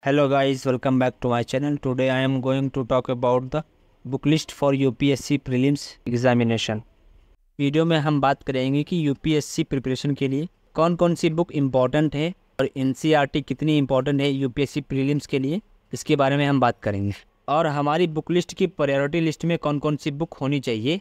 Hello guys, welcome back to my channel. Today I am going to talk about the book list for UPSC prelims examination. Video में हम बात करेंगे कि UPSC preparation के लिए कौन कौन सी बुक इम्पॉर्टेंट है और NCERT कितनी इम्पॉर्टेंट है UPSC प्रीलिम्स के लिए, इसके बारे में हम बात करेंगे। और हमारी बुक लिस्ट की प्रायोरिटी लिस्ट में कौन कौन सी बुक होनी चाहिए,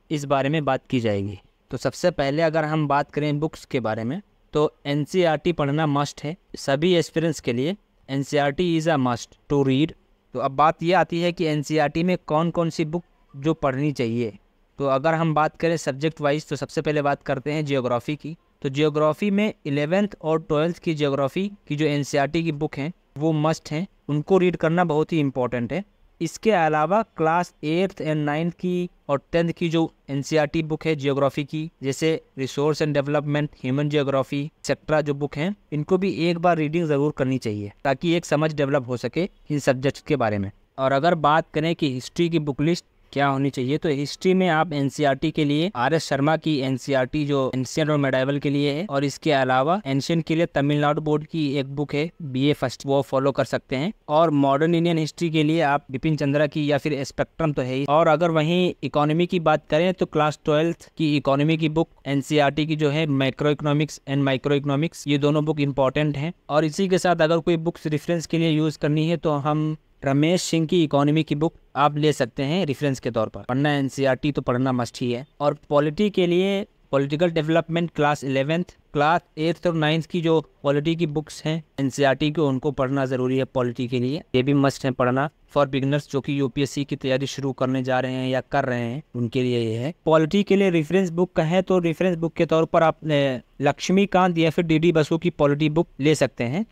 इस बारे में बात की जाएगी। तो सबसे पहले अगर हम बात करें बुक्स के बारे में, तो NCERT पढ़ना मस्ट है सभी एस्पिरेंट्स के लिए। NCERT is a must to read. तो अब बात यह आती है कि NCERT में कौन कौन सी बुक जो पढ़नी चाहिए। तो अगर हम बात करें सब्जेक्ट वाइज, तो सबसे पहले बात करते हैं जियोग्राफी की। तो जियोग्राफी में 11th और 12th की जियोग्राफी की जो NCERT की बुक हैं वो मस्ट हैं, उनको रीड करना बहुत ही इंपॉर्टेंट है। इसके अलावा क्लास 8th एंड 9th की और 10th की जो NCERT बुक है जियोग्राफी की, जैसे resource and development, human geography etcetera जो बुक हैं, इनको भी एक बार रीडिंग ज़रूर करनी चाहिए ताकि एक समझ डेवलप हो सके इन सब्जेक्ट्स के बारे में। और अगर बात करें कि हिस्ट्री की बुक लिस्ट क्या होनी चाहिए, तो हिस्ट्री में आप NCERT के लिए RS शर्मा की NCERT जो एंशिएंट और मेडाइवल के लिए है, और इसके अलावा एंशिएंट के लिए तमिलनाडु बोर्ड की एक बुक है BA फर्स्ट, वो फॉलो कर सकते हैं। और मॉडर्न इंडियन हिस्ट्री के लिए आप बिपिन चंद्रा की या फिर स्पेक्ट्रम तो है ही। और अगर वहीं इकोनॉमी की बात करें तो क्लास 12th की इकोनॉमी की बुक NCERT की जो है macro economics and micro economics, ये दोनों बुक इंपॉर्टेंट हैं। और इसी के साथ अगर कोई बुक्स रेफरेंस के लिए यूज़ करनी है तो हम रमेश सिंह की इकोनॉमी की बुक आप ले सकते हैं रेफरेंस के तौर पर। पढ़ना NCERT तो पढ़ना मस्ट ही है। और पॉलिटी के लिए political development class 11th, class 8th और 9th की जो पॉलिटी की बुक्स हैं NCERT की, उनको पढ़ना ज़रूरी है पॉलिटी के लिए। ये भी मस्ट है पढ़ना फॉर बिगनर्स जो कि UPSC की तैयारी शुरू करने जा रहे हैं या कर रहे हैं, उनके लिए ये है। पॉलिटी के लिए रेफरेंस बुक कहें तो रेफरेंस बुक के तौर पर आप लक्ष्मीकांत या फिर DD बसु की पॉलिटी बुक ले सकते हैं।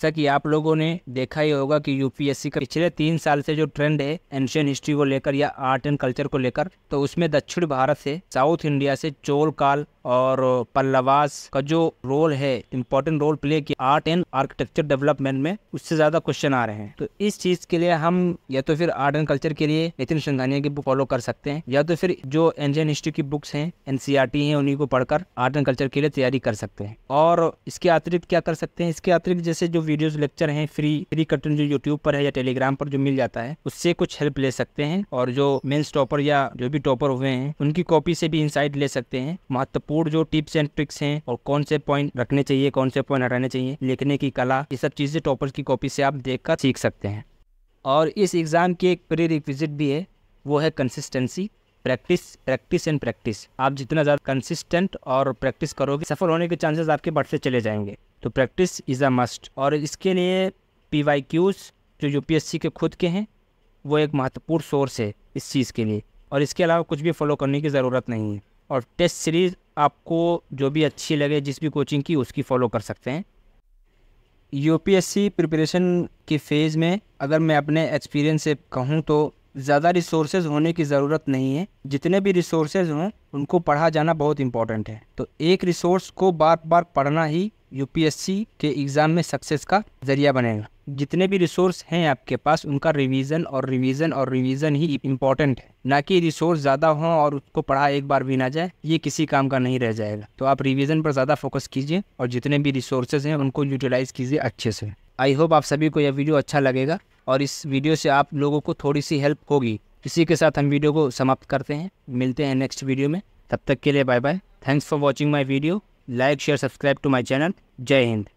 जैसा कि आप लोगों ने देखा ही होगा कि UPSC का पिछले 3 साल से जो ट्रेंड है एंशिएंट हिस्ट्री को लेकर या आर्ट एंड कल्चर को लेकर, तो उसमें दक्षिण भारत से, साउथ इंडिया से चोल काल और पल्लवास का जो रोल है, इंपॉर्टेंट रोल प्ले किया आर्ट एंड आर्किटेक्चर डेवलपमेंट में, उससे ज़्यादा क्वेश्चन आ रहे हैं। तो इस चीज़ के लिए हम या तो फिर आर्ट एंड कल्चर के लिए नितिन सिंघानिया की बुक फॉलो कर सकते हैं, या तो फिर जो एंशिएंट हिस्ट्री की बुक्स हैं NCERT हैं, उन्हीं को पढ़कर आर्ट एंड कल्चर के लिए तैयारी कर सकते हैं। और इसके अतिरिक्त क्या कर सकते हैं, इसके अतिरिक्त जैसे जो वीडियोस लेक्चर हैं फ्री कंटेंट जो यूट्यूब पर है या टेलीग्राम पर जो मिल जाता है, उससे कुछ हेल्प ले सकते हैं। और जो मेंस टॉपर या जो भी टॉपर हुए हैं उनकी कॉपी से भी इंसाइट ले सकते हैं। महत्वपूर्ण जो टिप्स एंड ट्रिक्स हैं और कौन से पॉइंट रखने चाहिए, कौन से पॉइंट हटाने चाहिए, लिखने की कला, ये सब चीज़ें टॉपर्स की कॉपी से आप देखकर सीख सकते हैं। और इस एग्ज़ाम की एक प्री रिक्विजिट भी है, वो है कंसिस्टेंसी, प्रैक्टिस एंड प्रैक्टिस। आप जितना ज़्यादा कंसिस्टेंट और प्रैक्टिस करोगे, सफल होने के चांसेस आपके बढ़ते चले जाएंगे। तो प्रैक्टिस इज़ अ मस्ट। और इसके लिए PYQs जो UPSC के खुद के हैं, वो एक महत्वपूर्ण सोर्स है इस चीज़ के लिए। और इसके अलावा कुछ भी फॉलो करने की ज़रूरत नहीं है। और टेस्ट सीरीज़ आपको जो भी अच्छी लगे, जिस भी कोचिंग की, उसकी फॉलो कर सकते हैं। UPSC प्रिपरेशन के फेज़ में अगर मैं अपने एक्सपीरियंस से कहूँ तो ज़्यादा रिसोर्सेज होने की ज़रूरत नहीं है। जितने भी रिसोर्सेज हों उनको पढ़ा जाना बहुत इंपॉर्टेंट है। तो एक रिसोर्स को बार बार पढ़ना ही UPSC के एग्ज़ाम में सक्सेस का ज़रिया बनेगा। जितने भी रिसोर्स हैं आपके पास, उनका रिवीज़न ही इम्पॉर्टेंट है, ना कि रिसोर्स ज़्यादा हों और उसको पढ़ा एक बार भी ना जाए, ये किसी काम का नहीं रह जाएगा। तो आप रिवीजन पर ज़्यादा फोकस कीजिए और जितने भी रिसोर्सेज हैं उनको यूटिलाइज़ कीजिए अच्छे से। आई होप आप सभी को यह वीडियो अच्छा लगेगा और इस वीडियो से आप लोगों को थोड़ी सी हेल्प होगी। इसी के साथ हम वीडियो को समाप्त करते हैं, मिलते हैं नेक्स्ट वीडियो में। तब तक के लिए bye bye. Thanks for watching my video. Like, share, subscribe to my channel. जय हिंद।